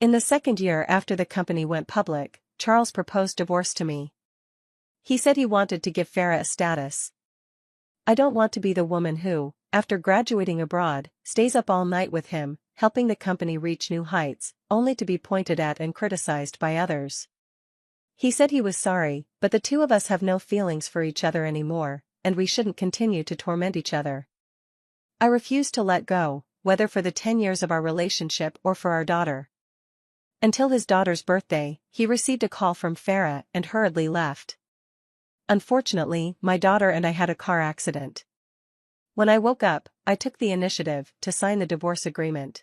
In the second year after the company went public, Charles proposed divorce to me. He said he wanted to give Farah a status. I don't want to be the woman who, after graduating abroad, stays up all night with him, helping the company reach new heights, only to be pointed at and criticized by others. He said he was sorry, but the two of us have no feelings for each other anymore, and we shouldn't continue to torment each other. I refused to let go, whether for the 10 years of our relationship or for our daughter. Until his daughter's birthday, he received a call from Farah and hurriedly left. Unfortunately, my daughter and I had a car accident. When I woke up, I took the initiative to sign the divorce agreement.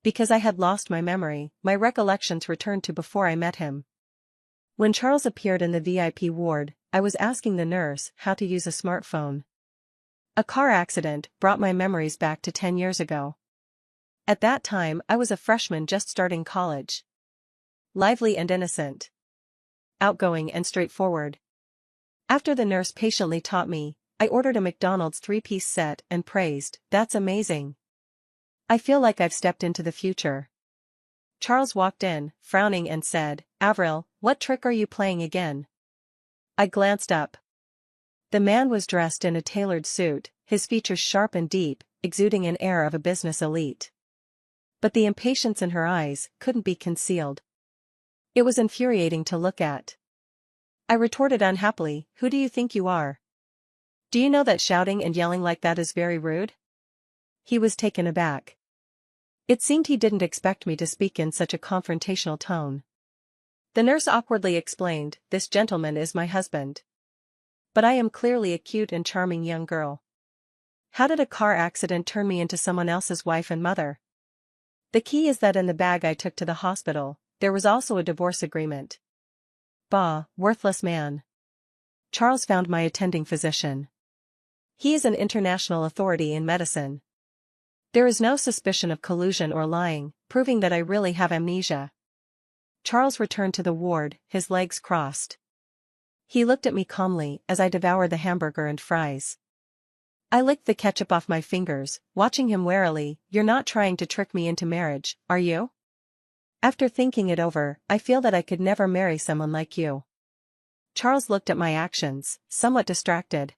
Because I had lost my memory, my recollections returned to before I met him. When Charles appeared in the VIP ward, I was asking the nurse how to use a smartphone. A car accident brought my memories back to 10 years ago. At that time I was a freshman just starting college. Lively and innocent. Outgoing and straightforward. After the nurse patiently taught me, I ordered a McDonald's 3-piece set and praised, "That's amazing. I feel like I've stepped into the future." Charles walked in, frowning and said, "Avril, what trick are you playing again?" I glanced up. The man was dressed in a tailored suit, his features sharp and deep, exuding an air of a business elite. But the impatience in her eyes couldn't be concealed. It was infuriating to look at. I retorted unhappily, "Who do you think you are? Do you know that shouting and yelling like that is very rude?" He was taken aback. It seemed he didn't expect me to speak in such a confrontational tone. The nurse awkwardly explained, "This gentleman is my husband. But I am clearly a cute and charming young girl. How did a car accident turn me into someone else's wife and mother?" The key is that in the bag I took to the hospital, there was also a divorce agreement. Bah, worthless man. Charles found my attending physician. He is an international authority in medicine. There is no suspicion of collusion or lying, proving that I really have amnesia. Charles returned to the ward, his legs crossed. He looked at me calmly as I devoured the hamburger and fries. I licked the ketchup off my fingers, watching him warily. "You're not trying to trick me into marriage, are you?" "After thinking it over, I feel that I could never marry someone like you." Charles looked at my actions, somewhat distracted.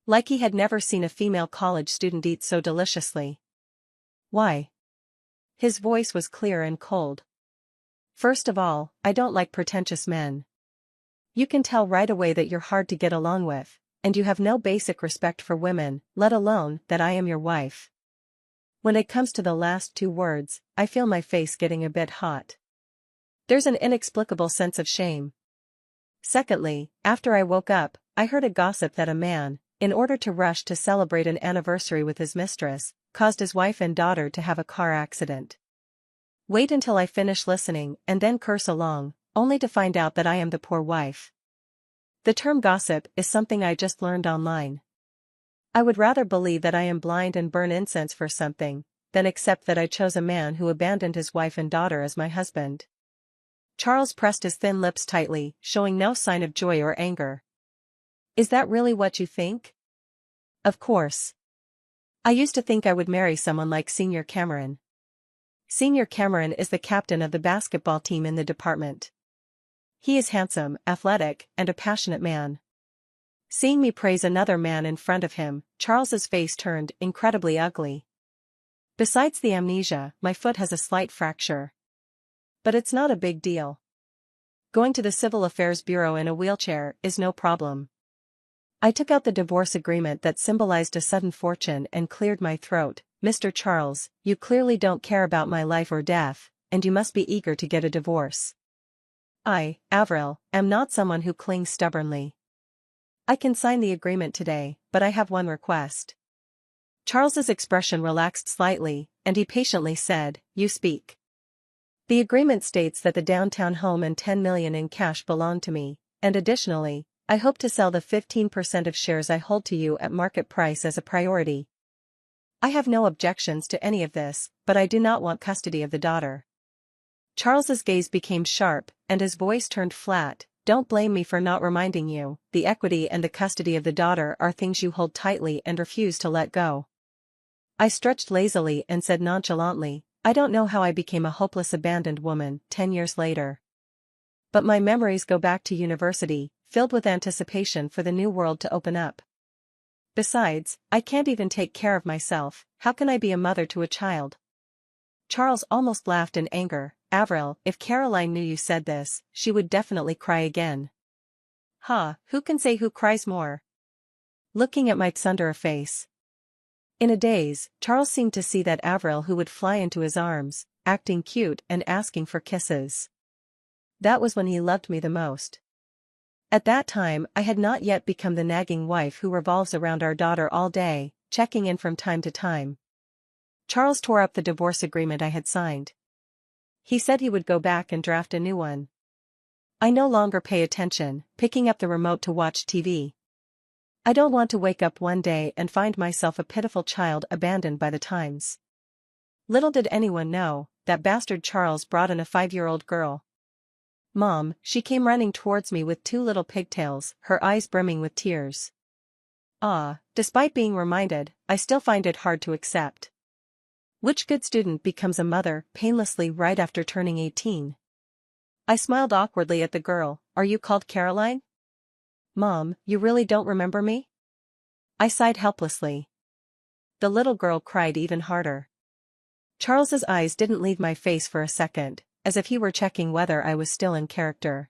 Like he had never seen a female college student eat so deliciously. "Why?" His voice was clear and cold. "First of all, I don't like pretentious men. You can tell right away that you're hard to get along with, and you have no basic respect for women, let alone that I am your wife." When it comes to the last two words, I feel my face getting a bit hot. There's an inexplicable sense of shame. Secondly, after I woke up, I heard a gossip that a man, in order to rush to celebrate an anniversary with his mistress, caused his wife and daughter to have a car accident. Wait until I finish listening and then curse along, only to find out that I am the poor wife. The term gossip is something I just learned online. I would rather believe that I am blind and burn incense for something, than accept that I chose a man who abandoned his wife and daughter as my husband. Charles pressed his thin lips tightly, showing no sign of joy or anger. "Is that really what you think?" "Of course. I used to think I would marry someone like Senior Cameron." Senior Cameron is the captain of the basketball team in the department. He is handsome, athletic, and a passionate man. Seeing me praise another man in front of him, Charles's face turned incredibly ugly. "Besides the amnesia, my foot has a slight fracture. But it's not a big deal. Going to the Civil Affairs Bureau in a wheelchair is no problem." I took out the divorce agreement that symbolized a sudden fortune and cleared my throat. "Mr. Charles, you clearly don't care about my life or death, and you must be eager to get a divorce. I, Avril, am not someone who clings stubbornly. I can sign the agreement today, but I have one request." Charles's expression relaxed slightly, and he patiently said, "You speak." "The agreement states that the downtown home and 10 million in cash belong to me, and additionally, I hope to sell the 15% of shares I hold to you at market price as a priority. I have no objections to any of this, but I do not want custody of the daughter." Charles's gaze became sharp, and his voice turned flat. "Don't blame me for not reminding you, the equity and the custody of the daughter are things you hold tightly and refuse to let go." I stretched lazily and said nonchalantly, I don't know how I became a hopeless abandoned woman 10 years later. But my memories go back to university, filled with anticipation for the new world to open up. Besides, I can't even take care of myself, how can I be a mother to a child? Charles almost laughed in anger. Avril, if Caroline knew you said this, she would definitely cry again. Ha, who can say who cries more? Looking at my tsundere face. In a daze, Charles seemed to see that Avril who would fly into his arms, acting cute and asking for kisses. That was when he loved me the most. At that time I had not yet become the nagging wife who revolves around our daughter all day, checking in from time to time. Charles tore up the divorce agreement I had signed. He said he would go back and draft a new one. I no longer pay attention, picking up the remote to watch TV. I don't want to wake up one day and find myself a pitiful child abandoned by the times. Little did anyone know, that bastard Charles brought in a 5-year-old girl. Mom, she came running towards me with 2 little pigtails, her eyes brimming with tears. Despite being reminded, I still find it hard to accept. Which good student becomes a mother painlessly right after turning 18? I smiled awkwardly at the girl. Are you called Caroline? Mom, you really don't remember me? I sighed helplessly. The little girl cried even harder. Charles's eyes didn't leave my face for a second, as if he were checking whether I was still in character.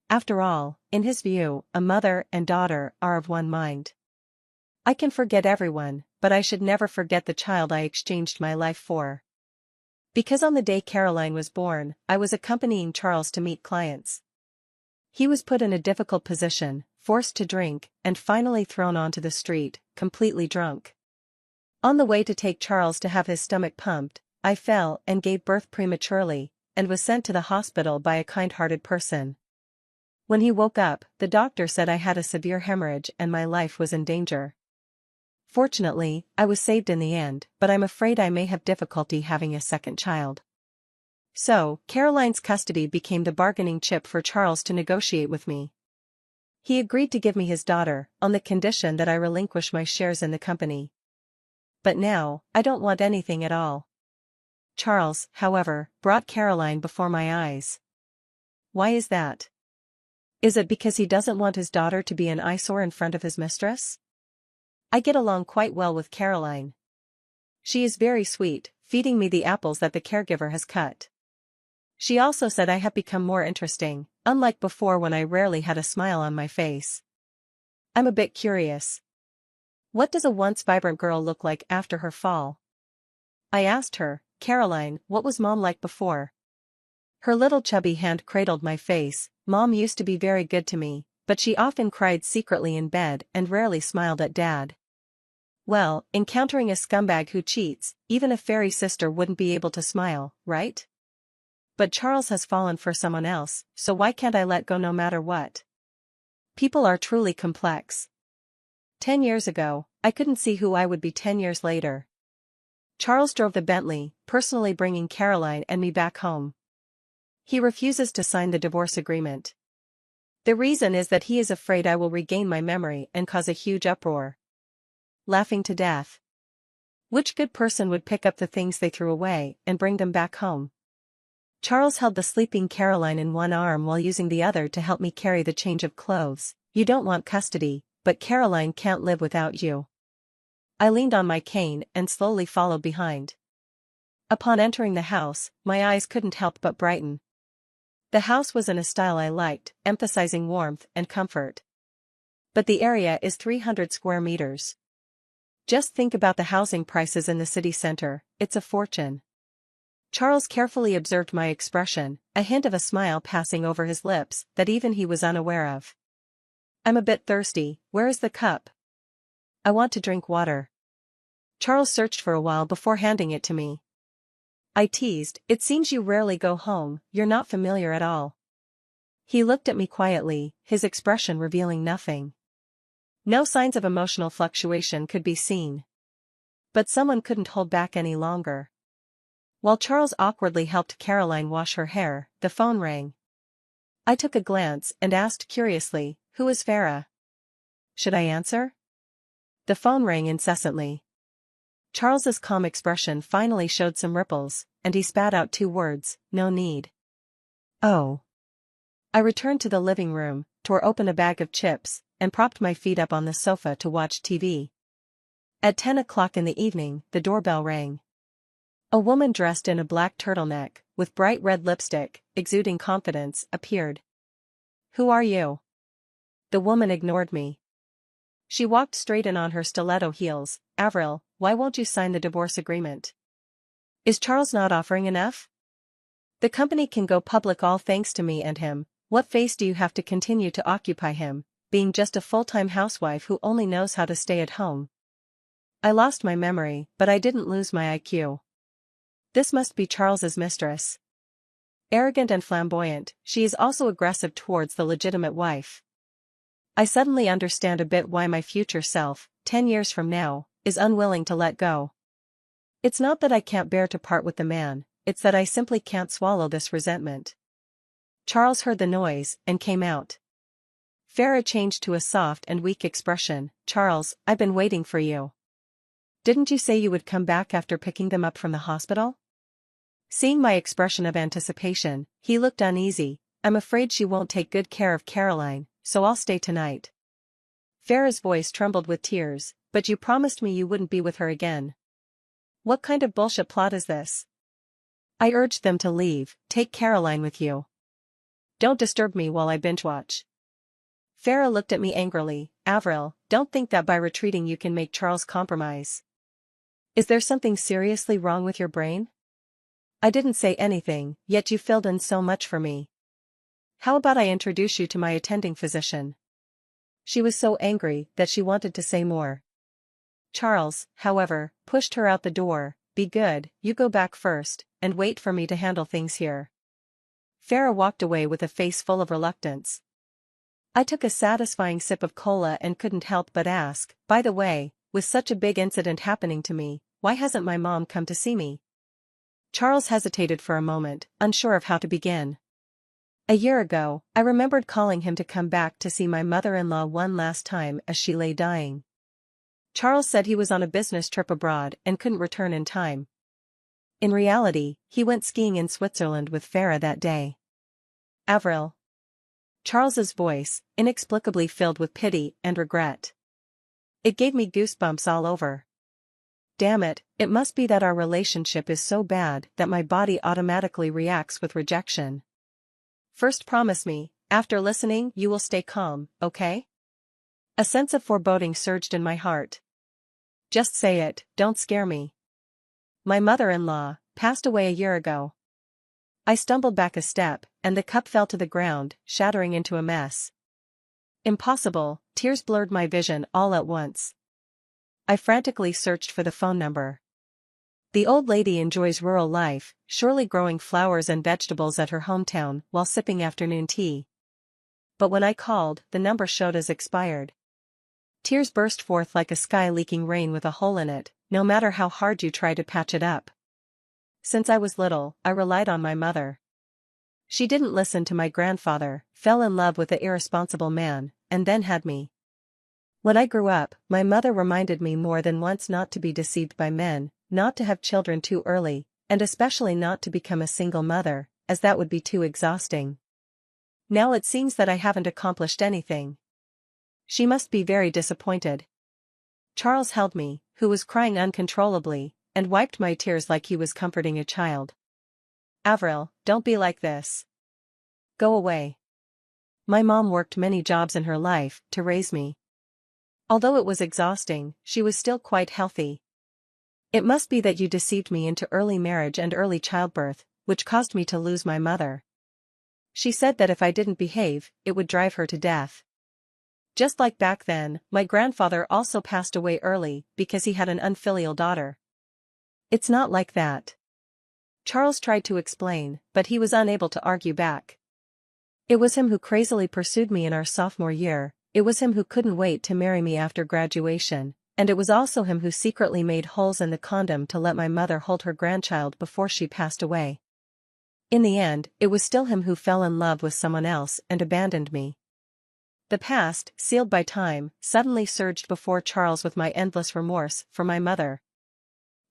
After all, in his view, a mother and daughter are of one mind. I can forget everyone, but I should never forget the child I exchanged my life for. Because on the day Caroline was born, I was accompanying Charles to meet clients. He was put in a difficult position, forced to drink, and finally thrown onto the street, completely drunk. On the way to take Charles to have his stomach pumped, I fell and gave birth prematurely, and was sent to the hospital by a kind-hearted person. When he woke up, the doctor said I had a severe hemorrhage and my life was in danger. Fortunately, I was saved in the end, but I'm afraid I may have difficulty having a second child. So, Caroline's custody became the bargaining chip for Charles to negotiate with me. He agreed to give me his daughter, on the condition that I relinquish my shares in the company. But now, I don't want anything at all. Charles, however, brought Caroline before my eyes. Why is that? Is it because he doesn't want his daughter to be an eyesore in front of his mistress? I get along quite well with Caroline. She is very sweet, feeding me the apples that the caregiver has cut. She also said I have become more interesting, unlike before when I rarely had a smile on my face. I'm a bit curious. What does a once vibrant girl look like after her fall? I asked her, Caroline, what was Mom like before? Her little chubby hand cradled my face. Mom used to be very good to me, but she often cried secretly in bed and rarely smiled at Dad. Well, encountering a scumbag who cheats, even a fairy sister wouldn't be able to smile, right? But Charles has fallen for someone else, so why can't I let go no matter what? People are truly complex. 10 years ago, I couldn't see who I would be 10 years later. Charles drove the Bentley, personally bringing Caroline and me back home. He refuses to sign the divorce agreement. The reason is that he is afraid I will regain my memory and cause a huge uproar. Laughing to death. Which good person would pick up the things they threw away and bring them back home? Charles held the sleeping Caroline in one arm while using the other to help me carry the change of clothes. You don't want custody, but Caroline can't live without you. I leaned on my cane and slowly followed behind. Upon entering the house, my eyes couldn't help but brighten. The house was in a style I liked, emphasizing warmth and comfort. But the area is 300 square meters. Just think about the housing prices in the city center, it's a fortune. Charles carefully observed my expression, a hint of a smile passing over his lips that even he was unaware of. I'm a bit thirsty, where is the cup? I want to drink water. Charles searched for a while before handing it to me. I teased, it seems you rarely go home, you're not familiar at all. He looked at me quietly, his expression revealing nothing. No signs of emotional fluctuation could be seen. But someone couldn't hold back any longer. While Charles awkwardly helped Caroline wash her hair, the phone rang. I took a glance and asked curiously, who is Farah? Should I answer? The phone rang incessantly. Charles's calm expression finally showed some ripples, and he spat out 2 words, "No need." Oh. I returned to the living room, tore open a bag of chips, and propped my feet up on the sofa to watch TV. At 10 o'clock in the evening, the doorbell rang. A woman dressed in a black turtleneck, with bright red lipstick, exuding confidence, appeared. "Who are you?" The woman ignored me. She walked straight in on her stiletto heels. "Avril, why won't you sign the divorce agreement? Is Charles not offering enough? The company can go public all thanks to me and him. What face do you have to continue to occupy him, being just a full-time housewife who only knows how to stay at home?" I lost my memory, but I didn't lose my IQ. This must be Charles's mistress. Arrogant and flamboyant, she is also aggressive towards the legitimate wife. I suddenly understand a bit why my future self, 10 years from now, is unwilling to let go. It's not that I can't bear to part with the man, it's that I simply can't swallow this resentment. Charles heard the noise, and came out. Farah changed to a soft and weak expression. "Charles, I've been waiting for you. Didn't you say you would come back after picking them up from the hospital?" Seeing my expression of anticipation, he looked uneasy. "I'm afraid she won't take good care of Caroline, so I'll stay tonight." Farah's voice trembled with tears. "But you promised me you wouldn't be with her again. What kind of bullshit plot is this?" I urged them to leave. "Take Caroline with you. Don't disturb me while I binge watch." Farah looked at me angrily. "Avril, don't think that by retreating you can make Charles compromise. Is there something seriously wrong with your brain? I didn't say anything, yet you filled in so much for me. How about I introduce you to my attending physician?" She was so angry that she wanted to say more. Charles, however, pushed her out the door. "Be good, you go back first, and wait for me to handle things here." Farah walked away with a face full of reluctance. I took a satisfying sip of cola and couldn't help but ask, "By the way, with such a big incident happening to me, why hasn't my mom come to see me?" Charles hesitated for a moment, unsure of how to begin. A year ago, I remembered calling him to come back to see my mother-in-law one last time as she lay dying. Charles said he was on a business trip abroad and couldn't return in time. In reality, he went skiing in Switzerland with Farah that day. "Avril." Charles's voice, inexplicably filled with pity and regret. It gave me goosebumps all over. Damn it, it must be that our relationship is so bad that my body automatically reacts with rejection. "First promise me, after listening you will stay calm, okay?" A sense of foreboding surged in my heart. "Just say it, don't scare me." "My mother-in-law passed away a year ago." I stumbled back a step, and the cup fell to the ground, shattering into a mess. Impossible, tears blurred my vision all at once. I frantically searched for the phone number. The old lady enjoys rural life, surely growing flowers and vegetables at her hometown while sipping afternoon tea. But when I called, the number showed as expired. Tears burst forth like a sky-leaking rain with a hole in it, no matter how hard you try to patch it up. Since I was little, I relied on my mother. She didn't listen to my grandfather, fell in love with an irresponsible man, and then had me. When I grew up, my mother reminded me more than once not to be deceived by men, not to have children too early, and especially not to become a single mother, as that would be too exhausting. Now it seems that I haven't accomplished anything. She must be very disappointed. Charles held me, who was crying uncontrollably, and wiped my tears like he was comforting a child. "Avril, don't be like this. Go away. My mom worked many jobs in her life to raise me. Although it was exhausting, she was still quite healthy. It must be that you deceived me into early marriage and early childbirth, which caused me to lose my mother. She said that if I didn't behave, it would drive her to death. Just like back then, my grandfather also passed away early because he had an unfilial daughter. It's not like that." Charles tried to explain, but he was unable to argue back. "It was him who crazily pursued me in our sophomore year, it was him who couldn't wait to marry me after graduation, and it was also him who secretly made holes in the condom to let my mother hold her grandchild before she passed away. In the end, it was still him who fell in love with someone else and abandoned me." The past, sealed by time, suddenly surged before Charles with my endless remorse for my mother.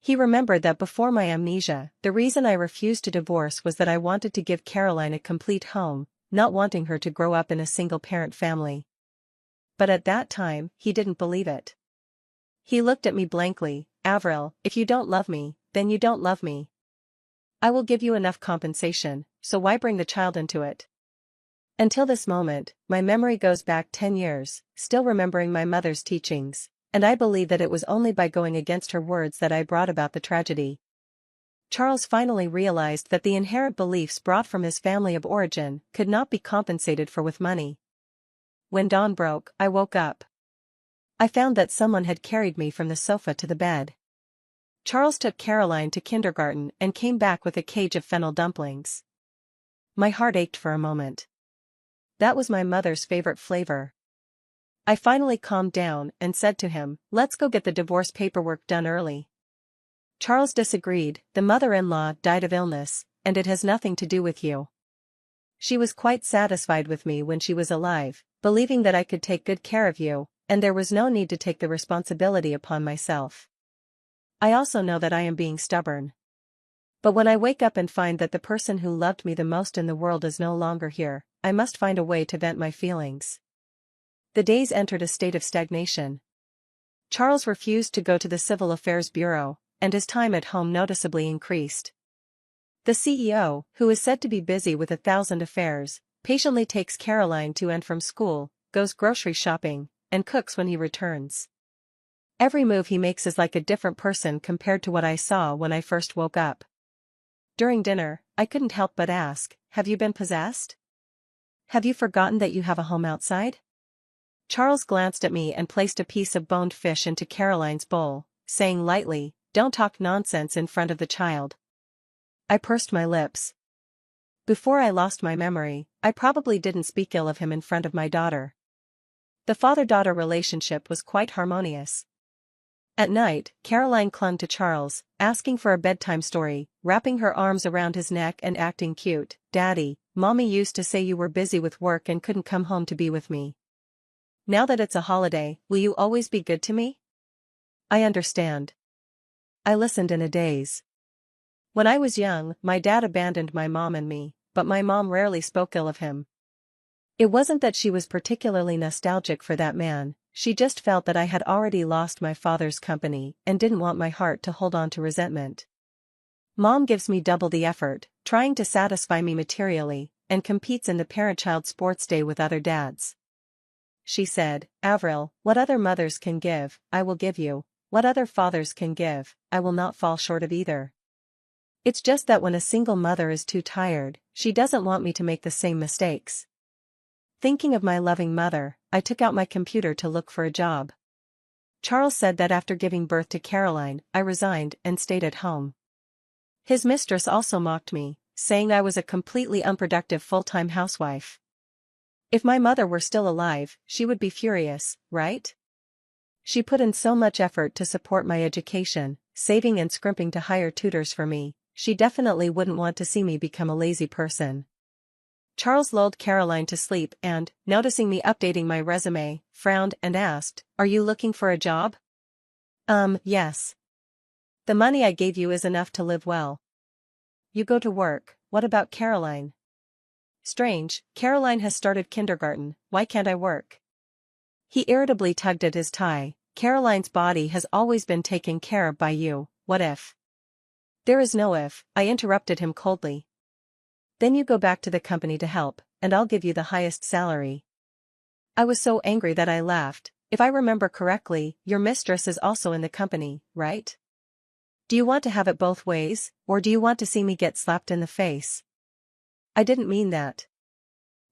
He remembered that before my amnesia, the reason I refused to divorce was that I wanted to give Caroline a complete home, not wanting her to grow up in a single-parent family. But at that time, he didn't believe it. He looked at me blankly. Avril, if you don't love me, then you don't love me. I will give you enough compensation, so why bring the child into it? Until this moment, my memory goes back 10 years, still remembering my mother's teachings, and I believe that it was only by going against her words that I brought about the tragedy. Charles finally realized that the inherent beliefs brought from his family of origin could not be compensated for with money. When dawn broke, I woke up. I found that someone had carried me from the sofa to the bed. Charles took Caroline to kindergarten and came back with a cage of fennel dumplings. My heart ached for a moment. That was my mother's favorite flavor. I finally calmed down and said to him, "Let's go get the divorce paperwork done early." Charles disagreed. "The mother-in-law died of illness, and it has nothing to do with you. She was quite satisfied with me when she was alive, believing that I could take good care of you, and there was no need to take the responsibility upon myself. I also know that I am being stubborn. But when I wake up and find that the person who loved me the most in the world is no longer here, I must find a way to vent my feelings." The days entered a state of stagnation. Charles refused to go to the Civil Affairs Bureau, and his time at home noticeably increased. The CEO, who is said to be busy with 1,000 affairs, patiently takes Caroline to and from school, goes grocery shopping, and cooks when he returns. Every move he makes is like a different person compared to what I saw when I first woke up. During dinner, I couldn't help but ask, "Have you been possessed? Have you forgotten that you have a home outside?" Charles glanced at me and placed a piece of boned fish into Caroline's bowl, saying lightly, "Don't talk nonsense in front of the child." I pursed my lips. Before I lost my memory, I probably didn't speak ill of him in front of my daughter. The father-daughter relationship was quite harmonious. At night, Caroline clung to Charles, asking for a bedtime story, wrapping her arms around his neck and acting cute. "Daddy, Mommy used to say you were busy with work and couldn't come home to be with me. Now that it's a holiday, will you always be good to me?" "I understand." I listened in a daze. When I was young, my dad abandoned my mom and me, but my mom rarely spoke ill of him. It wasn't that she was particularly nostalgic for that man, she just felt that I had already lost my father's company and didn't want my heart to hold on to resentment. Mom gives me double the effort, trying to satisfy me materially, and competes in the parent-child sports day with other dads. She said, "Avril, what other mothers can give, I will give you. What other fathers can give, I will not fall short of either. It's just that when a single mother is too tired, she doesn't want me to make the same mistakes." Thinking of my loving mother, I took out my computer to look for a job. Charles said that after giving birth to Caroline, I resigned and stayed at home. His mistress also mocked me, saying I was a completely unproductive full-time housewife. If my mother were still alive, she would be furious, right? She put in so much effort to support my education, saving and scrimping to hire tutors for me, she definitely wouldn't want to see me become a lazy person. Charles lulled Caroline to sleep and, noticing me updating my resume, frowned and asked, "Are you looking for a job?" Yes. The money I gave you is enough to live well." "You go to work, what about Caroline?" "Strange, Caroline has started kindergarten, why can't I work?" He irritably tugged at his tie. "Caroline's body has always been taken care of by you, what if?" "There is no if," I interrupted him coldly. "Then you go back to the company to help, and I'll give you the highest salary." I was so angry that I laughed. "If I remember correctly, your mistress is also in the company, right? Do you want to have it both ways, or do you want to see me get slapped in the face?" "I didn't mean that.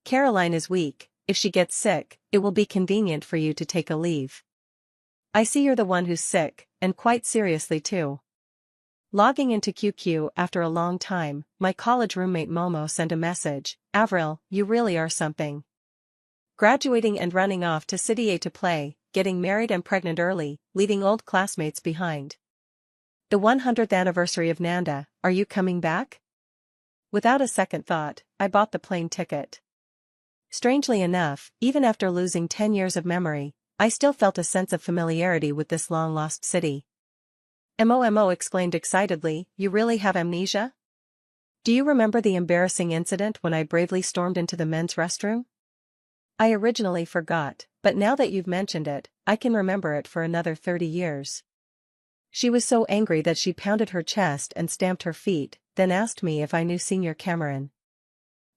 Caroline is weak, if she gets sick, it will be convenient for you to take a leave." "I see you're the one who's sick, and quite seriously too." Logging into QQ after a long time, my college roommate Momo sent a message, "Avril, you really are something. Graduating and running off to City A to play, getting married and pregnant early, leaving old classmates behind. The 100th anniversary of Nanda, are you coming back?" Without a second thought, I bought the plane ticket. Strangely enough, even after losing 10 years of memory, I still felt a sense of familiarity with this long-lost city. Mo exclaimed excitedly, you really have amnesia? Do you remember the embarrassing incident when I bravely stormed into the men's restroom? I originally forgot, but now that you've mentioned it, I can remember it for another 30 years. She was so angry that she pounded her chest and stamped her feet, then asked me if I knew Senior Cameron.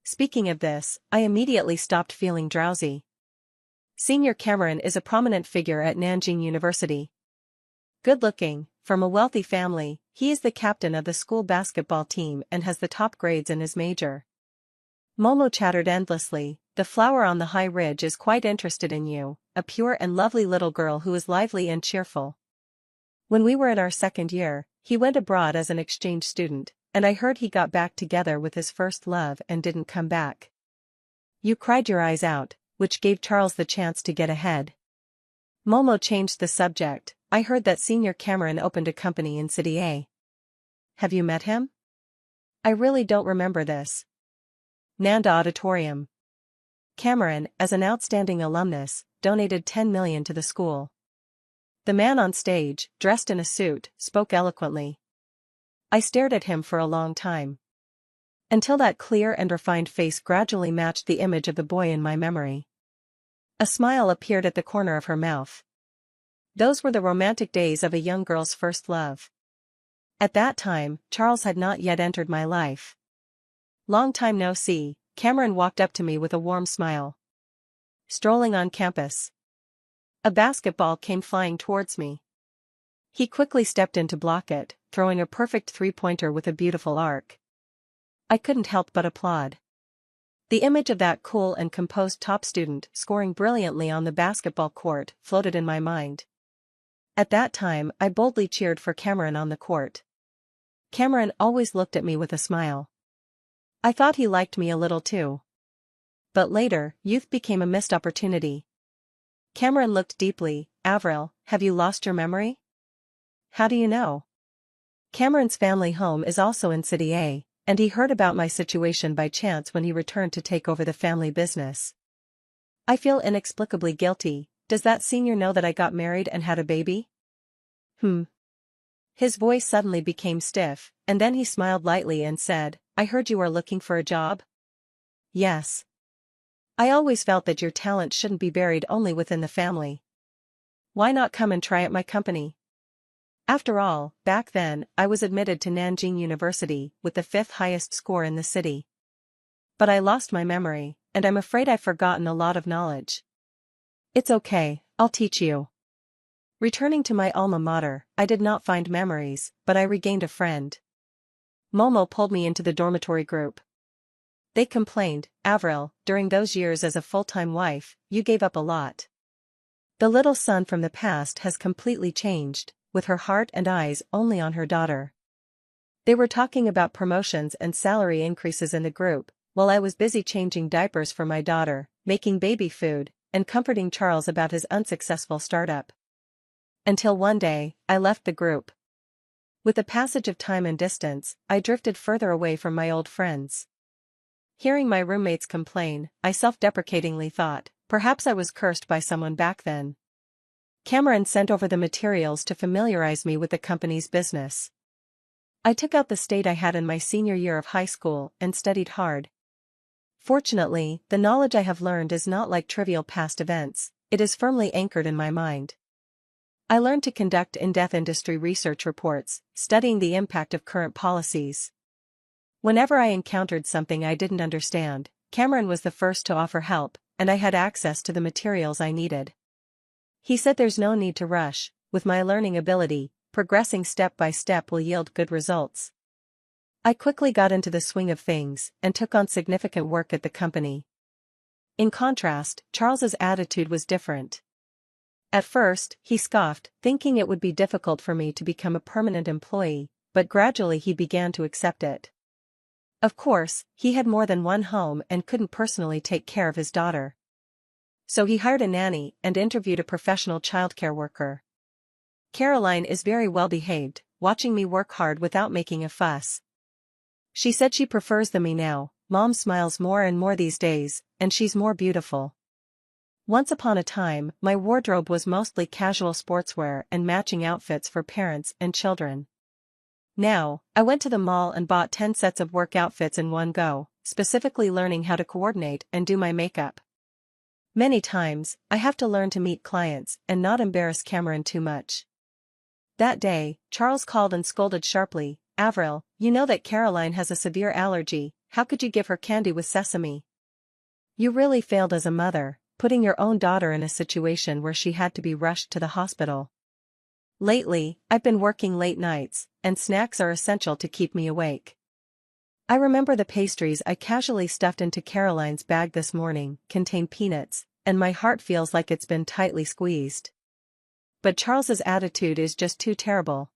Speaking of this, I immediately stopped feeling drowsy. Senior Cameron is a prominent figure at Nanjing University. Good-looking, from a wealthy family, he is the captain of the school basketball team and has the top grades in his major. Momo chattered endlessly, the flower on the high ridge is quite interested in you, a pure and lovely little girl who is lively and cheerful. When we were in our second year, he went abroad as an exchange student, and I heard he got back together with his first love and didn't come back. You cried your eyes out, which gave Charles the chance to get ahead. Momo changed the subject. I heard that Senior Cameron opened a company in City A. Have you met him? I really don't remember this. Nanda Auditorium. Cameron, as an outstanding alumnus, donated 10 million to the school. The man on stage, dressed in a suit, spoke eloquently. I stared at him for a long time. Until that clear and refined face gradually matched the image of the boy in my memory. A smile appeared at the corner of her mouth. Those were the romantic days of a young girl's first love. At that time, Charles had not yet entered my life. Long time no see, Cameron walked up to me with a warm smile. Strolling on campus. A basketball came flying towards me. He quickly stepped in to block it, throwing a perfect three-pointer with a beautiful arc. I couldn't help but applaud. The image of that cool and composed top student scoring brilliantly on the basketball court floated in my mind. At that time, I boldly cheered for Cameron on the court. Cameron always looked at me with a smile. I thought he liked me a little too. But later, youth became a missed opportunity. Cameron looked deeply. Avril, have you lost your memory? How do you know? Cameron's family home is also in City A, and he heard about my situation by chance when he returned to take over the family business. I feel inexplicably guilty. Does that senior know that I got married and had a baby? His voice suddenly became stiff, and then he smiled lightly and said, I heard you are looking for a job? Yes. I always felt that your talent shouldn't be buried only within the family. Why not come and try at my company? After all, back then, I was admitted to Nanjing University with the 5th highest score in the city. But I lost my memory, and I'm afraid I've forgotten a lot of knowledge. It's okay, I'll teach you. Returning to my alma mater, I did not find memories, but I regained a friend. Momo pulled me into the dormitory group. They complained, Avril, during those years as a full-time wife, you gave up a lot. The little son from the past has completely changed, with her heart and eyes only on her daughter. They were talking about promotions and salary increases in the group, while I was busy changing diapers for my daughter, making baby food, and comforting Charles about his unsuccessful startup. Until one day, I left the group. With the passage of time and distance, I drifted further away from my old friends. Hearing my roommates complain, I self-deprecatingly thought, perhaps I was cursed by someone back then. Cameron sent over the materials to familiarize me with the company's business. I took out the state I had in my senior year of high school and studied hard. Fortunately, the knowledge I have learned is not like trivial past events, it is firmly anchored in my mind. I learned to conduct in-depth industry research reports, studying the impact of current policies. Whenever I encountered something I didn't understand, Cameron was the first to offer help, and I had access to the materials I needed. He said there's no need to rush, with my learning ability, progressing step by step will yield good results. I quickly got into the swing of things, and took on significant work at the company. In contrast, Charles's attitude was different. At first, he scoffed, thinking it would be difficult for me to become a permanent employee, but gradually he began to accept it. Of course, he had more than one home and couldn't personally take care of his daughter. So he hired a nanny and interviewed a professional childcare worker. Caroline is very well behaved, watching me work hard without making a fuss. She said she prefers the me now. Mom smiles more and more these days, and she's more beautiful. Once upon a time, my wardrobe was mostly casual sportswear and matching outfits for parents and children. Now, I went to the mall and bought 10 sets of work outfits in one go, specifically learning how to coordinate and do my makeup. Many times, I have to learn to meet clients and not embarrass Cameron too much. That day, Charles called and scolded sharply, "Avril, you know that Caroline has a severe allergy, how could you give her candy with sesame? You really failed as a mother, putting your own daughter in a situation where she had to be rushed to the hospital." Lately, I've been working late nights, and snacks are essential to keep me awake. I remember the pastries I casually stuffed into Caroline's bag this morning contain peanuts, and my heart feels like it's been tightly squeezed. But Charles's attitude is just too terrible.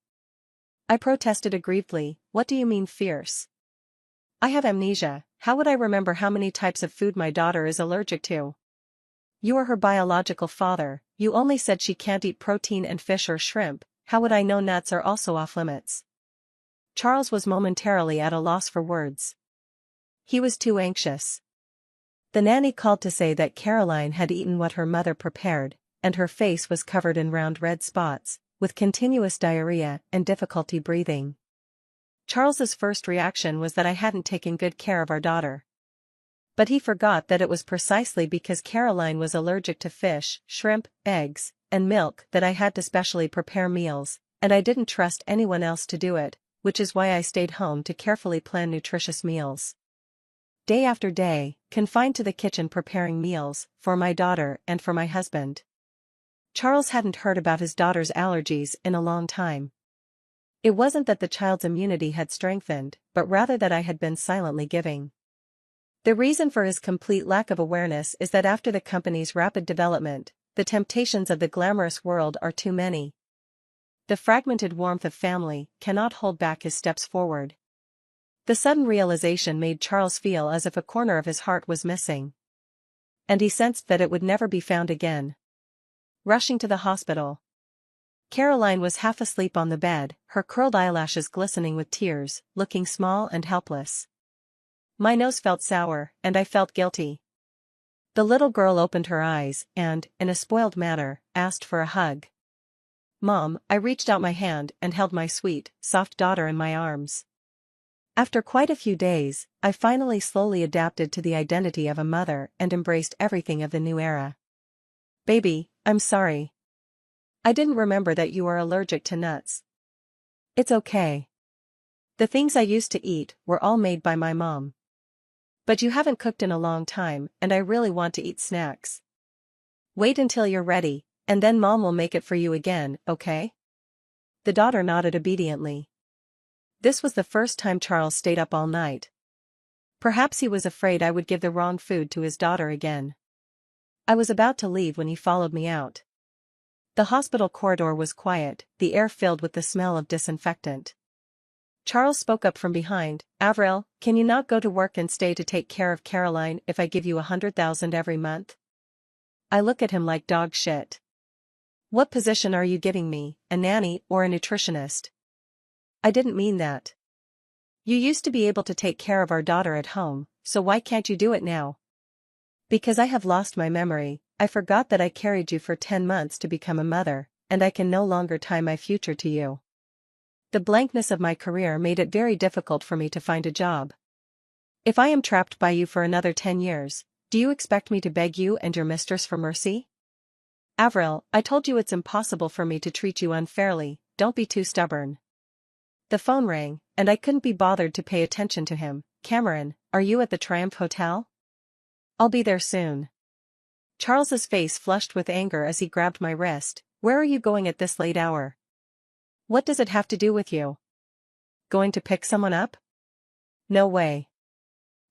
I protested aggrievedly, "What do you mean fierce? I have amnesia, how would I remember how many types of food my daughter is allergic to? You are her biological father, you only said she can't eat protein and fish or shrimp, how would I know nuts are also off limits?" Charles was momentarily at a loss for words. He was too anxious. The nanny called to say that Caroline had eaten what her mother prepared, and her face was covered in round red spots, with continuous diarrhea and difficulty breathing. Charles's first reaction was that I hadn't taken good care of our daughter. But he forgot that it was precisely because Caroline was allergic to fish, shrimp, eggs, and milk that I had to specially prepare meals, and I didn't trust anyone else to do it, which is why I stayed home to carefully plan nutritious meals. Day after day, confined to the kitchen preparing meals, for my daughter and for my husband. Charles hadn't heard about his daughter's allergies in a long time. It wasn't that the child's immunity had strengthened, but rather that I had been silently giving. The reason for his complete lack of awareness is that after the company's rapid development, the temptations of the glamorous world are too many. The fragmented warmth of family cannot hold back his steps forward. The sudden realization made Charles feel as if a corner of his heart was missing. And he sensed that it would never be found again. Rushing to the hospital. Caroline was half asleep on the bed, her curled eyelashes glistening with tears, looking small and helpless. My nose felt sour, and I felt guilty. The little girl opened her eyes and, in a spoiled manner, asked for a hug. "Mom," I reached out my hand and held my sweet, soft daughter in my arms. After quite a few days, I finally slowly adapted to the identity of a mother and embraced everything of the new era. "Baby, I'm sorry. I didn't remember that you are allergic to nuts. It's okay. The things I used to eat were all made by my mom. But you haven't cooked in a long time, and I really want to eat snacks. Wait until you're ready, and then Mom will make it for you again, okay?" The daughter nodded obediently. This was the first time Charles stayed up all night. Perhaps he was afraid I would give the wrong food to his daughter again. I was about to leave when he followed me out. The hospital corridor was quiet, the air filled with the smell of disinfectant. Charles spoke up from behind, "Avril, can you not go to work and stay to take care of Caroline if I give you 100,000 every month?" I look at him like dog shit. What position are you giving me, a nanny or a nutritionist? I didn't mean that. You used to be able to take care of our daughter at home, so why can't you do it now? Because I have lost my memory, I forgot that I carried you for 10 months to become a mother, and I can no longer tie my future to you. The blankness of my career made it very difficult for me to find a job. If I am trapped by you for another 10 years, do you expect me to beg you and your mistress for mercy? Avril, I told you it's impossible for me to treat you unfairly, don't be too stubborn. The phone rang, and I couldn't be bothered to pay attention to him. "Cameron, are you at the Triumph Hotel?" "I'll be there soon." Charles's face flushed with anger as he grabbed my wrist. "Where are you going at this late hour? What does it have to do with you? Going to pick someone up? No way.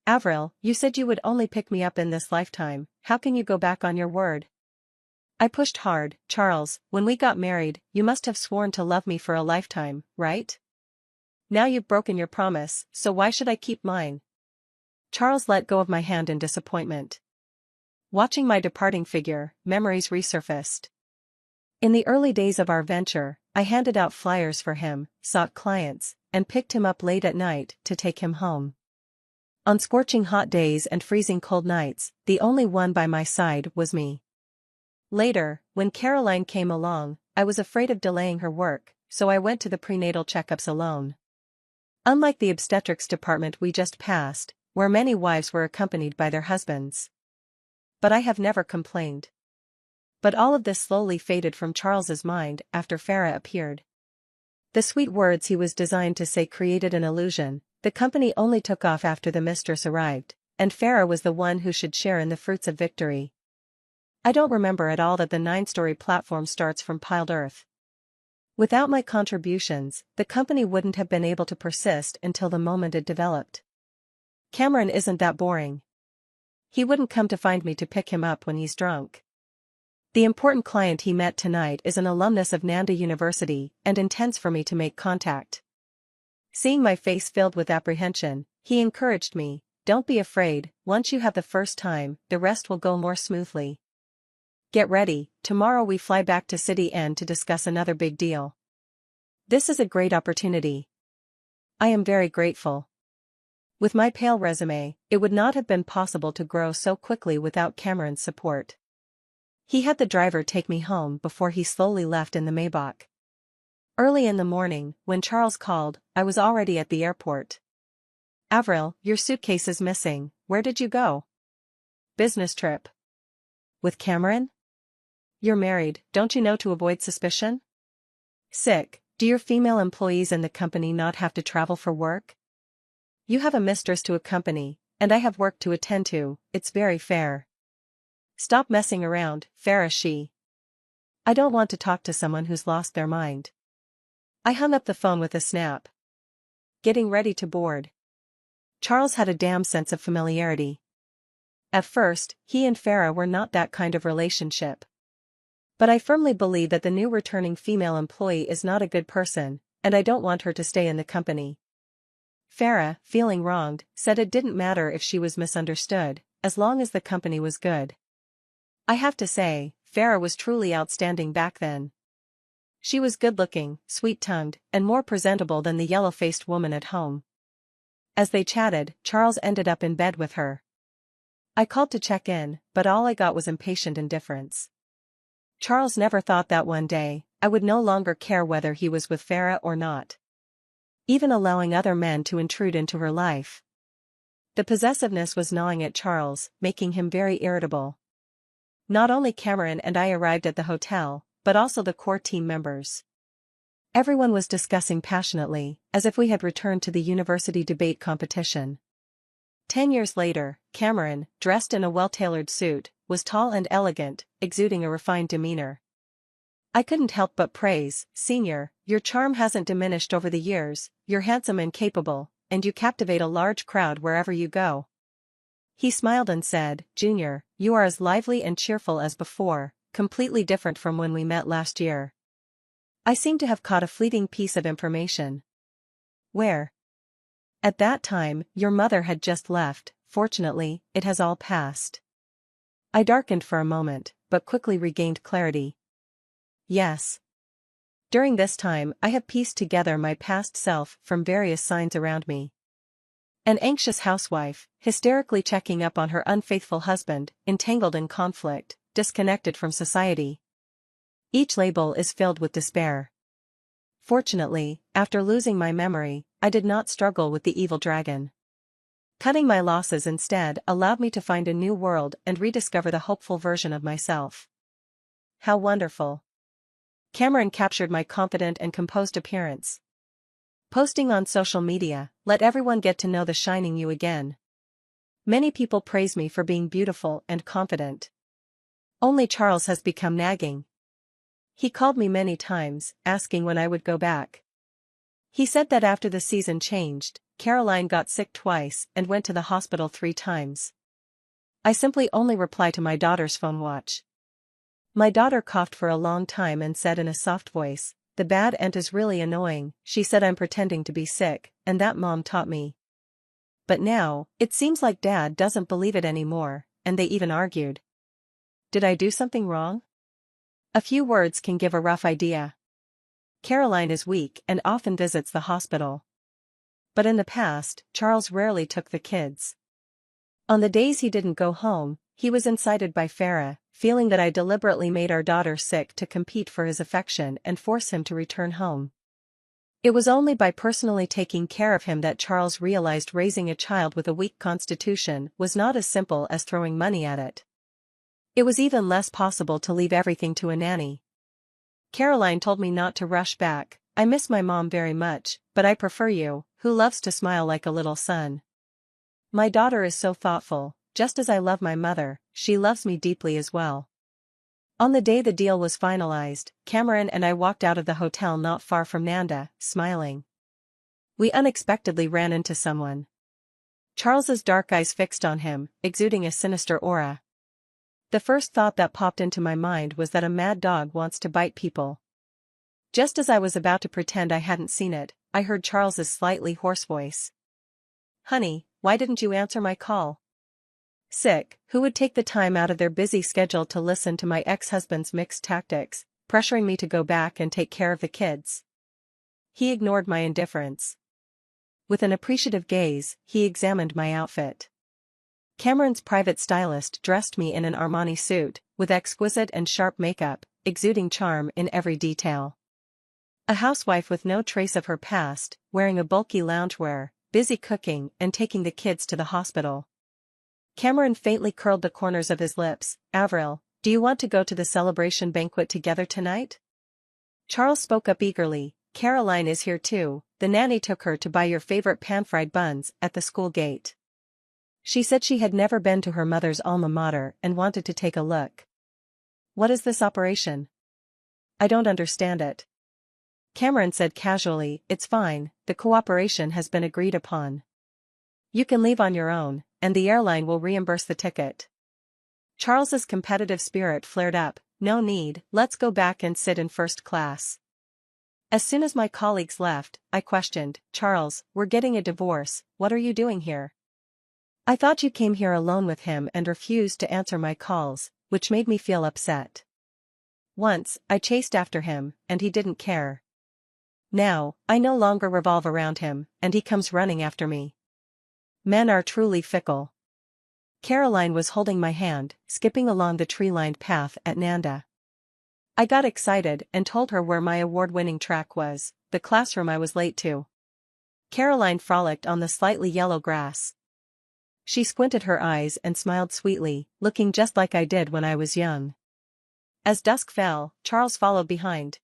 Avril, you said you would only pick me up in this lifetime, how can you go back on your word?" I pushed hard. "Charles, when we got married, you must have sworn to love me for a lifetime, right? Now you've broken your promise, so why should I keep mine?" Charles let go of my hand in disappointment. Watching my departing figure, memories resurfaced. In the early days of our venture, I handed out flyers for him, sought clients, and picked him up late at night to take him home. On scorching hot days and freezing cold nights, the only one by my side was me. Later, when Caroline came along, I was afraid of delaying her work, so I went to the prenatal checkups alone. Unlike the obstetrics department we just passed, where many wives were accompanied by their husbands. But I have never complained. But all of this slowly faded from Charles's mind after Farah appeared. The sweet words he was designed to say created an illusion. The company only took off after the mistress arrived, and Farah was the one who should share in the fruits of victory. I don't remember at all that the 9-story platform starts from piled earth. Without my contributions, the company wouldn't have been able to persist until the moment it developed. Cameron isn't that boring. He wouldn't come to find me to pick him up when he's drunk. The important client he met tonight is an alumnus of Nanda University and intends for me to make contact. Seeing my face filled with apprehension, he encouraged me, "Don't be afraid, once you have the first time, the rest will go more smoothly. Get ready, tomorrow we fly back to City End to discuss another big deal. This is a great opportunity. I am very grateful. With my pale resume, it would not have been possible to grow so quickly without Cameron's support." He had the driver take me home before he slowly left in the Maybach. Early in the morning, when Charles called, I was already at the airport. "Avril, your suitcase is missing, where did you go?" "Business trip." "With Cameron?" "You're married, don't you know to avoid suspicion?" "Sick, do your female employees in the company not have to travel for work?" "You have a mistress to accompany, and I have work to attend to, it's very fair." "Stop messing around, Farah." "I don't want to talk to someone who's lost their mind." I hung up the phone with a snap. Getting ready to board. Charles had a damn sense of familiarity. At first, he and Farah were not that kind of relationship. But I firmly believe that the new returning female employee is not a good person, and I don't want her to stay in the company. Farah, feeling wronged, said it didn't matter if she was misunderstood, as long as the company was good. I have to say, Farah was truly outstanding back then. She was good-looking, sweet-tongued, and more presentable than the yellow-faced woman at home. As they chatted, Charles ended up in bed with her. I called to check in, but all I got was impatient indifference. Charles never thought that one day, I would no longer care whether he was with Farah or not. Even allowing other men to intrude into her life. The possessiveness was gnawing at Charles, making him very irritable. Not only Cameron and I arrived at the hotel, but also the core team members. Everyone was discussing passionately, as if we had returned to the university debate competition. 10 years later, Cameron, dressed in a well-tailored suit, was tall and elegant, exuding a refined demeanor. I couldn't help but praise, "Senior, your charm hasn't diminished over the years, you're handsome and capable, and you captivate a large crowd wherever you go." He smiled and said, "Junior, you are as lively and cheerful as before, completely different from when we met last year." I seem to have caught a fleeting piece of information. "Where?" "At that time, your mother had just left, fortunately, it has all passed." I darkened for a moment, but quickly regained clarity. "Yes. During this time I have pieced together my past self from various signs around me. An anxious housewife, hysterically checking up on her unfaithful husband, entangled in conflict, disconnected from society. Each label is filled with despair. Fortunately, after losing my memory, I did not struggle with the evil dragon. Cutting my losses instead allowed me to find a new world and rediscover the hopeful version of myself. How wonderful. Cameron captured my confident and composed appearance. Posting on social media, let everyone get to know the shining you again. Many people praise me for being beautiful and confident. Only Charles has become nagging. He called me many times, asking when I would go back. He said that after the season changed, Caroline got sick twice and went to the hospital 3 times. I simply only reply to my daughter's phone watch. My daughter coughed for a long time and said in a soft voice, "The bad aunt is really annoying." She said I'm pretending to be sick, and that mom taught me. But now, it seems like Dad doesn't believe it anymore, and they even argued. Did I do something wrong? A few words can give a rough idea. Caroline is weak and often visits the hospital. But in the past, Charles rarely took the kids. On the days he didn't go home, He was incited by Farah, feeling that I deliberately made our daughter sick to compete for his affection and force him to return home. It was only by personally taking care of him that Charles realized raising a child with a weak constitution was not as simple as throwing money at it. It was even less possible to leave everything to a nanny. Caroline told me not to rush back. I miss my mom very much, but I prefer you, who loves to smile like a little son. My daughter is so thoughtful, just as I love my mother, she loves me deeply as well. On the day the deal was finalized, Cameron and I walked out of the hotel not far from Nanda, smiling. We unexpectedly ran into someone. Charles's dark eyes fixed on him, exuding a sinister aura. The first thought that popped into my mind was that a mad dog wants to bite people. Just as I was about to pretend I hadn't seen it, I heard Charles's slightly hoarse voice. "Honey, why didn't you answer my call?" Sick, who would take the time out of their busy schedule to listen to my ex-husband's mixed tactics, pressuring me to go back and take care of the kids. He ignored my indifference. With an appreciative gaze, he examined my outfit. Cameron's private stylist dressed me in an Armani suit, with exquisite and sharp makeup, exuding charm in every detail. A housewife with no trace of her past, wearing a bulky loungewear, busy cooking and taking the kids to the hospital. Cameron faintly curled the corners of his lips. "Avril, do you want to go to the celebration banquet together tonight?" Charles spoke up eagerly. "Caroline is here too, the nanny took her to buy your favorite pan-fried buns at the school gate. She said she had never been to her mother's alma mater and wanted to take a look." "What is this operation? I don't understand it." Cameron said casually, "It's fine, the cooperation has been agreed upon. You can leave on your own, and the airline will reimburse the ticket." Charles's competitive spirit flared up. "No need, let's go back and sit in first class." As soon as my colleagues left, I questioned, "Charles, we're getting a divorce, what are you doing here? I thought you came here alone with him and refused to answer my calls, which made me feel upset. Once, I chased after him, and he didn't care. Now, I no longer revolve around him, and he comes running after me. Men are truly fickle." Caroline was holding my hand, skipping along the tree-lined path at Nanda. I got excited and told her where my award-winning track was, the classroom I was late to. Caroline frolicked on the slightly yellow grass. She squinted her eyes and smiled sweetly, looking just like I did when I was young. As dusk fell, Charles followed behind.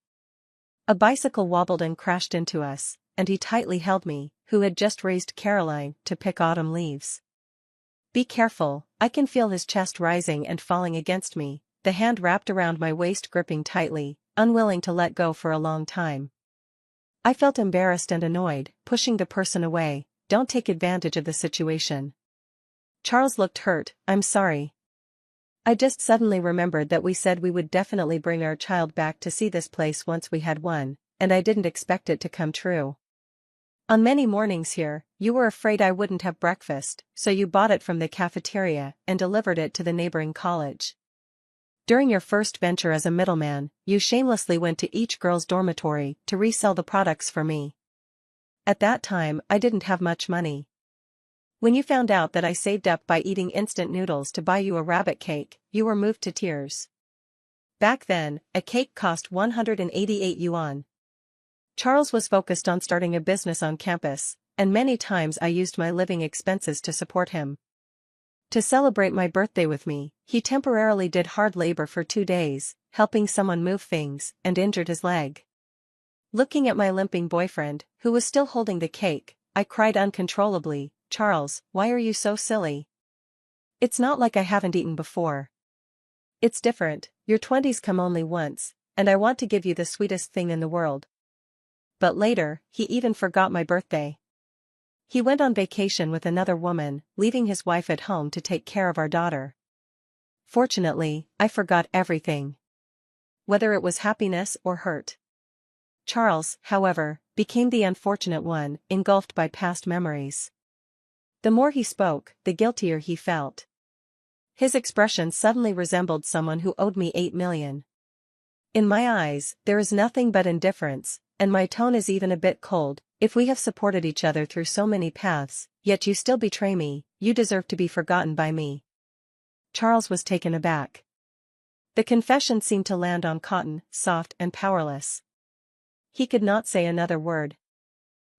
A bicycle wobbled and crashed into us, and he tightly held me, who had just raised Caroline, to pick autumn leaves. "Be careful," I can feel his chest rising and falling against me, the hand wrapped around my waist gripping tightly, unwilling to let go for a long time. I felt embarrassed and annoyed, pushing the person away. "Don't take advantage of the situation." Charles looked hurt. "I'm sorry. I just suddenly remembered that we said we would definitely bring our child back to see this place once we had one, and I didn't expect it to come true. On many mornings here, you were afraid I wouldn't have breakfast, so you bought it from the cafeteria and delivered it to the neighboring college. During your first venture as a middleman, you shamelessly went to each girl's dormitory to resell the products for me. At that time, I didn't have much money. When you found out that I saved up by eating instant noodles to buy you a rabbit cake, you were moved to tears. Back then, a cake cost 188 yuan. Charles was focused on starting a business on campus, and many times I used my living expenses to support him. To celebrate my birthday with me, he temporarily did hard labor for 2 days, helping someone move things, and injured his leg. Looking at my limping boyfriend, who was still holding the cake, I cried uncontrollably, "Charles, why are you so silly? It's not like I haven't eaten before. It's different, your 20s come only once, and I want to give you the sweetest thing in the world." But later, he even forgot my birthday. He went on vacation with another woman, leaving his wife at home to take care of our daughter. Fortunately, I forgot everything. Whether it was happiness or hurt. Charles, however, became the unfortunate one, engulfed by past memories. The more he spoke, the guiltier he felt. His expression suddenly resembled someone who owed me 8 million. In my eyes, there is nothing but indifference, and my tone is even a bit cold. "If we have supported each other through so many paths, yet you still betray me, you deserve to be forgotten by me." Charles was taken aback. The confession seemed to land on cotton, soft and powerless. He could not say another word.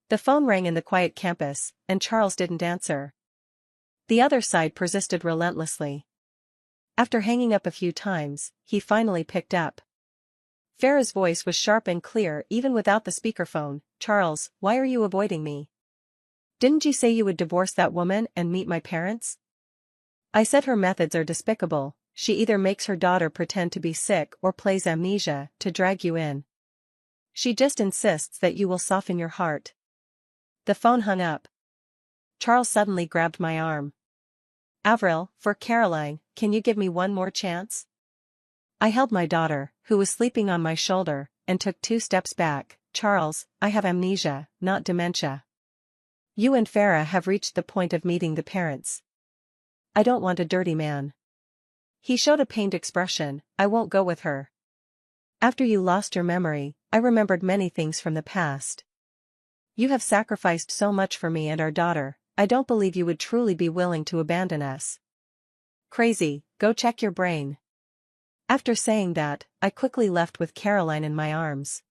The phone rang in the quiet campus, and Charles didn't answer. The other side persisted relentlessly. After hanging up a few times, he finally picked up. Farah's voice was sharp and clear even without the speakerphone. "Charles, why are you avoiding me? Didn't you say you would divorce that woman and meet my parents?" I said her methods are despicable. She either makes her daughter pretend to be sick or plays amnesia to drag you in. She just insists that you will soften your heart. The phone hung up. Charles suddenly grabbed my arm. "Avril, for Caroline, can you give me one more chance?" I held my daughter, who was sleeping on my shoulder, and took 2 steps back. "Charles, I have amnesia, not dementia. You and Farah have reached the point of meeting the parents. I don't want a dirty man." He showed a pained expression. "I won't go with her. After you lost your memory, I remembered many things from the past. You have sacrificed so much for me and our daughter, I don't believe you would truly be willing to abandon us." "Crazy, go check your brain." After saying that, I quickly left with Caroline in my arms.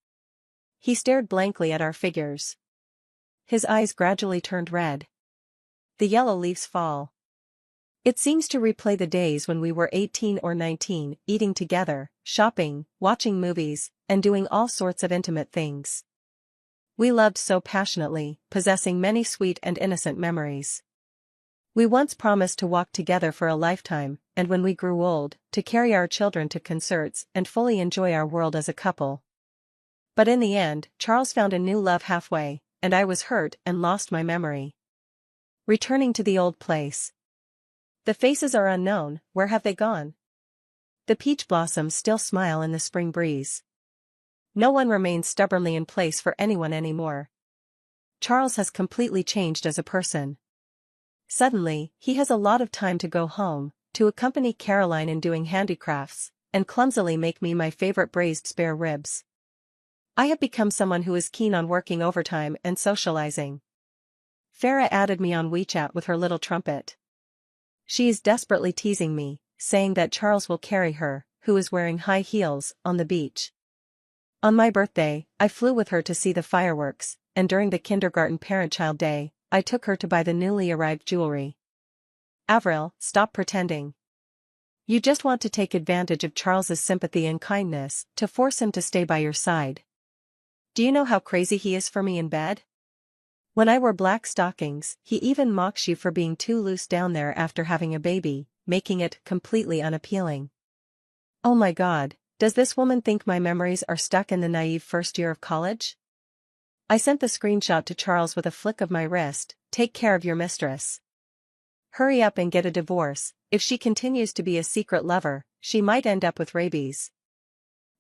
He stared blankly at our figures. His eyes gradually turned red. The yellow leaves fall. It seems to replay the days when we were 18 or 19, eating together, shopping, watching movies, and doing all sorts of intimate things. We loved so passionately, possessing many sweet and innocent memories. We once promised to walk together for a lifetime, and when we grew old, to carry our children to concerts and fully enjoy our world as a couple. But in the end, Charles found a new love halfway, and I was hurt and lost my memory. Returning to the old place. The faces are unknown, where have they gone? The peach blossoms still smile in the spring breeze. No one remains stubbornly in place for anyone anymore. Charles has completely changed as a person. Suddenly, he has a lot of time to go home, to accompany Caroline in doing handicrafts, and clumsily make me my favorite braised spare ribs. I have become someone who is keen on working overtime and socializing. Farah added me on WeChat with her little trumpet. She is desperately teasing me, saying that Charles will carry her, who is wearing high heels, on the beach. On my birthday, I flew with her to see the fireworks, and during the kindergarten parent-child day, I took her to buy the newly arrived jewelry. Avril, stop pretending. You just want to take advantage of Charles's sympathy and kindness to force him to stay by your side. Do you know how crazy he is for me in bed? When I wear black stockings, he even mocks you for being too loose down there after having a baby, making it completely unappealing. Oh my God, does this woman think my memories are stuck in the naive first year of college? I sent the screenshot to Charles with a flick of my wrist. Take care of your mistress. Hurry up and get a divorce. If she continues to be a secret lover, she might end up with rabies.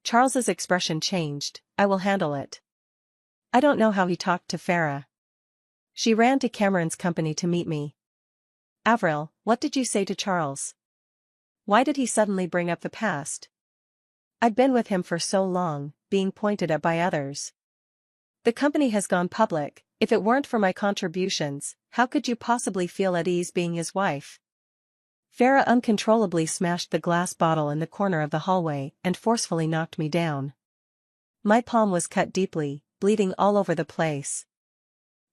Charles's expression changed. I will handle it. I don't know how he talked to Farah. She ran to Cameron's company to meet me. Avril, what did you say to Charles? Why did he suddenly bring up the past? I'd been with him for so long, being pointed at by others. The company has gone public. If it weren't for my contributions, how could you possibly feel at ease being his wife? Farah uncontrollably smashed the glass bottle in the corner of the hallway and forcefully knocked me down. My palm was cut deeply, bleeding all over the place.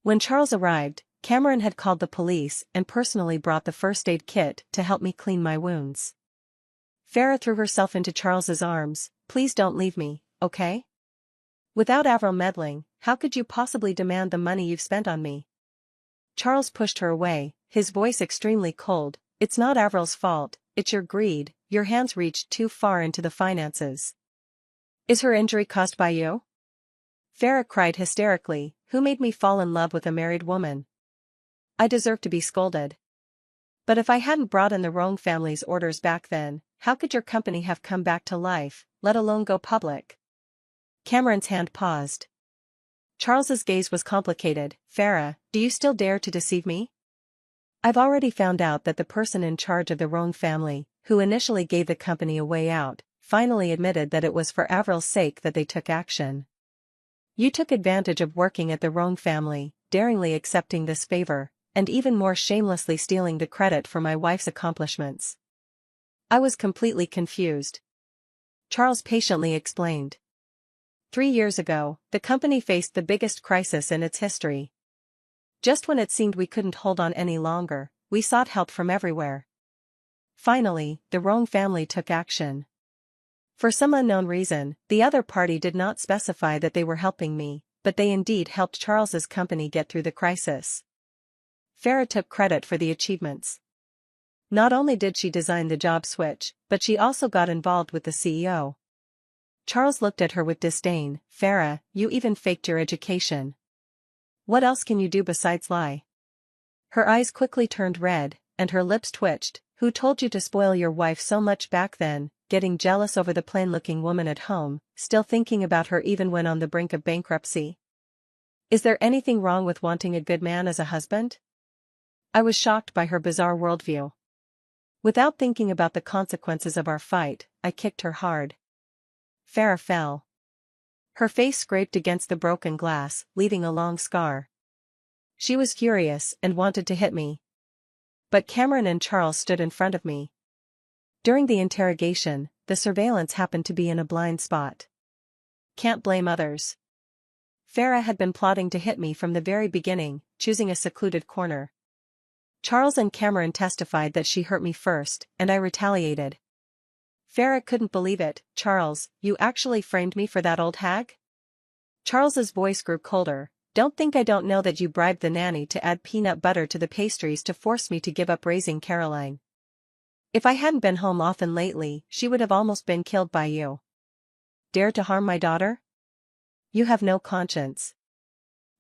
When Charles arrived, Cameron had called the police and personally brought the first aid kit to help me clean my wounds. Farah threw herself into Charles's arms. Please don't leave me, okay? Without Avril meddling, how could you possibly demand the money you've spent on me? Charles pushed her away, his voice extremely cold. It's not Avril's fault, it's your greed, your hands reached too far into the finances. Is her injury caused by you? Farah cried hysterically. Who made me fall in love with a married woman? I deserve to be scolded. But if I hadn't brought in the Roan family's orders back then, how could your company have come back to life, let alone go public? Cameron's hand paused. Charles's gaze was complicated. Farah, do you still dare to deceive me? I've already found out that the person in charge of the Roan family, who initially gave the company a way out, finally admitted that it was for Avril's sake that they took action. You took advantage of working at the Roan family, daringly accepting this favor, and even more shamelessly stealing the credit for my wife's accomplishments. I was completely confused. Charles patiently explained. 3 years ago, the company faced the biggest crisis in its history. Just when it seemed we couldn't hold on any longer, we sought help from everywhere. Finally, the Wrong family took action. For some unknown reason, the other party did not specify that they were helping me, but they indeed helped Charles's company get through the crisis. Farah took credit for the achievements. Not only did she design the job switch, but she also got involved with the CEO. Charles looked at her with disdain. Farah, you even faked your education. What else can you do besides lie? Her eyes quickly turned red, and her lips twitched. Who told you to spoil your wife so much back then, getting jealous over the plain-looking woman at home, still thinking about her even when on the brink of bankruptcy? Is there anything wrong with wanting a good man as a husband? I was shocked by her bizarre worldview. Without thinking about the consequences of our fight, I kicked her hard. Farah fell. Her face scraped against the broken glass, leaving a long scar. She was furious and wanted to hit me. But Cameron and Charles stood in front of me. During the interrogation, the surveillance happened to be in a blind spot. Can't blame others. Farah had been plotting to hit me from the very beginning, choosing a secluded corner. Charles and Cameron testified that she hurt me first, and I retaliated. Farah couldn't believe it. Charles, you actually framed me for that old hag? Charles's voice grew colder. Don't think I don't know that you bribed the nanny to add peanut butter to the pastries to force me to give up raising Caroline. If I hadn't been home often lately, she would have almost been killed by you. Dare to harm my daughter? You have no conscience.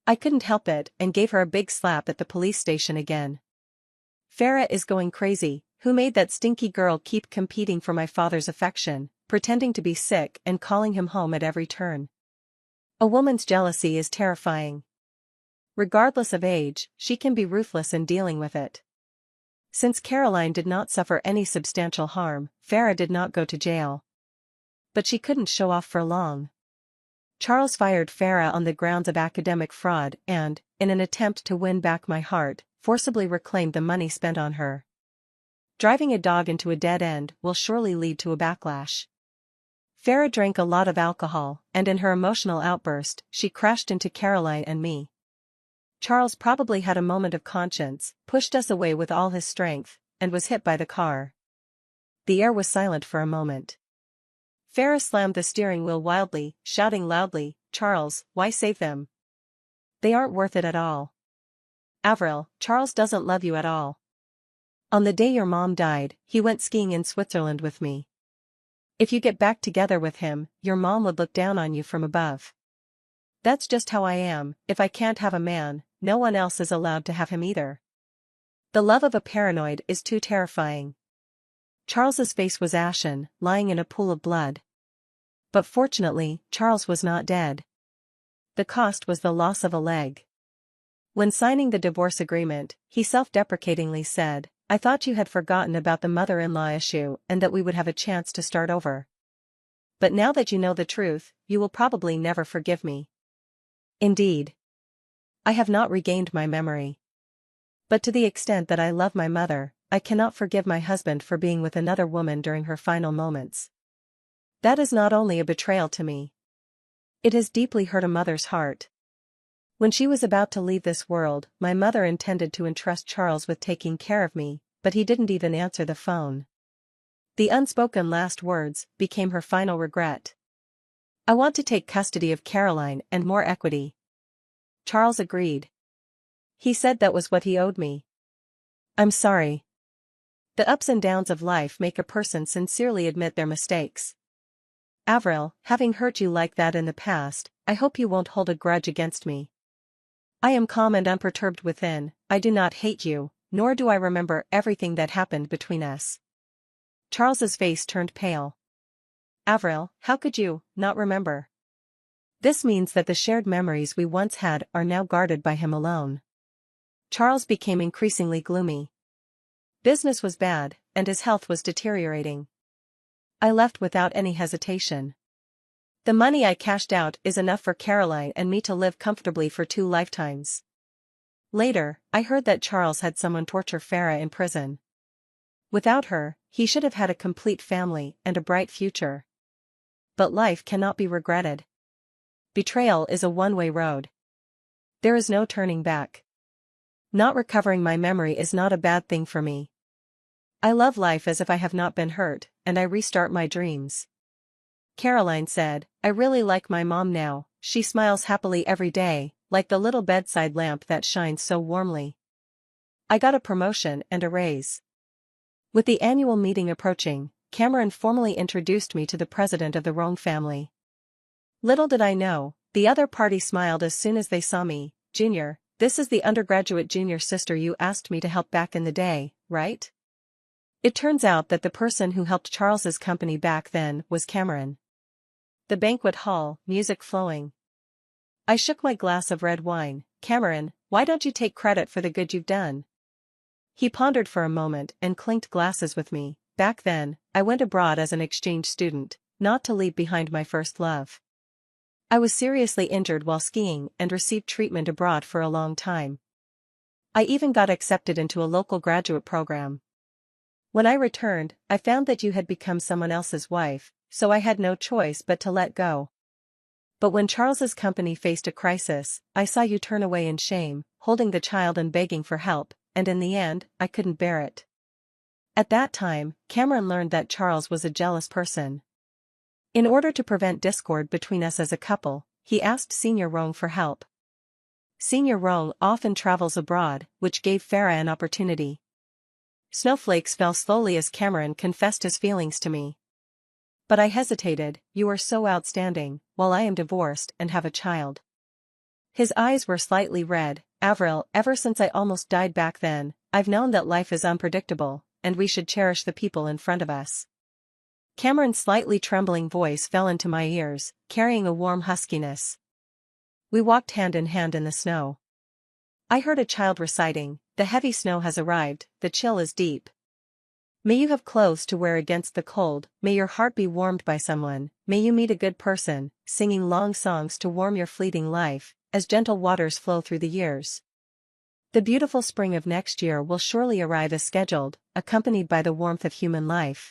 I couldn't help it and gave her a big slap at the police station again. Farah is going crazy. Who made that stinky girl keep competing for my father's affection, pretending to be sick and calling him home at every turn? A woman's jealousy is terrifying. Regardless of age, she can be ruthless in dealing with it. Since Caroline did not suffer any substantial harm, Farah did not go to jail. But she couldn't show off for long. Charles fired Farah on the grounds of academic fraud and, in an attempt to win back my heart, forcibly reclaimed the money spent on her. Driving a dog into a dead end will surely lead to a backlash. Farah drank a lot of alcohol, and in her emotional outburst, she crashed into Caroline and me. Charles probably had a moment of conscience, pushed us away with all his strength, and was hit by the car. The air was silent for a moment. Farah slammed the steering wheel wildly, shouting loudly, Charles, why save them? They aren't worth it at all. Avril, Charles doesn't love you at all. On the day your mom died, he went skiing in Switzerland with me. If you get back together with him, your mom would look down on you from above. That's just how I am. If I can't have a man, no one else is allowed to have him either. The love of a paranoid is too terrifying. Charles's face was ashen, lying in a pool of blood. But fortunately, Charles was not dead. The cost was the loss of a leg. When signing the divorce agreement, he self-deprecatingly said, I thought you had forgotten about the mother-in-law issue and that we would have a chance to start over. But now that you know the truth, you will probably never forgive me. Indeed. I have not regained my memory. But to the extent that I love my mother, I cannot forgive my husband for being with another woman during her final moments. That is not only a betrayal to me. It has deeply hurt a mother's heart. When she was about to leave this world, my mother intended to entrust Charles with taking care of me, but he didn't even answer the phone. The unspoken last words became her final regret. I want to take custody of Caroline and more equity. Charles agreed. He said that was what he owed me. I'm sorry. The ups and downs of life make a person sincerely admit their mistakes. Avril, having hurt you like that in the past, I hope you won't hold a grudge against me. I am calm and unperturbed within. I do not hate you, nor do I remember everything that happened between us. Charles's face turned pale. Avril, how could you not remember? This means that the shared memories we once had are now guarded by him alone. Charles became increasingly gloomy. Business was bad, and his health was deteriorating. I left without any hesitation. The money I cashed out is enough for Caroline and me to live comfortably for 2 lifetimes. Later, I heard that Charles had someone torture Farah in prison. Without her, he should have had a complete family and a bright future. But life cannot be regretted. Betrayal is a one-way road. There is no turning back. Not recovering my memory is not a bad thing for me. I love life as if I have not been hurt, and I restart my dreams. Caroline said, I really like my mom now, she smiles happily every day, like the little bedside lamp that shines so warmly. I got a promotion and a raise. With the annual meeting approaching, Cameron formally introduced me to the president of the Rong family. Little did I know, the other party smiled as soon as they saw me. Junior, this is the undergraduate junior sister you asked me to help back in the day, right? It turns out that the person who helped Charles's company back then was Cameron. The banquet hall, music flowing. I shook my glass of red wine. Cameron, why don't you take credit for the good you've done? He pondered for a moment and clinked glasses with me. Back then, I went abroad as an exchange student, not to leave behind my first love. I was seriously injured while skiing and received treatment abroad for a long time. I even got accepted into a local graduate program. When I returned, I found that you had become someone else's wife, so I had no choice but to let go. But when Charles's company faced a crisis, I saw you turn away in shame, holding the child and begging for help, and in the end, I couldn't bear it. At that time, Cameron learned that Charles was a jealous person. In order to prevent discord between us as a couple, he asked Senior Rong for help. Senior Rong often travels abroad, which gave Farah an opportunity. Snowflakes fell slowly as Cameron confessed his feelings to me. But I hesitated. You are so outstanding, while I am divorced and have a child. His eyes were slightly red. Avril, ever since I almost died back then, I've known that life is unpredictable, and we should cherish the people in front of us. Cameron's slightly trembling voice fell into my ears, carrying a warm huskiness. We walked hand in hand in the snow. I heard a child reciting, the heavy snow has arrived, the chill is deep. May you have clothes to wear against the cold, may your heart be warmed by someone, may you meet a good person, singing long songs to warm your fleeting life, as gentle waters flow through the years. The beautiful spring of next year will surely arrive as scheduled, accompanied by the warmth of human life.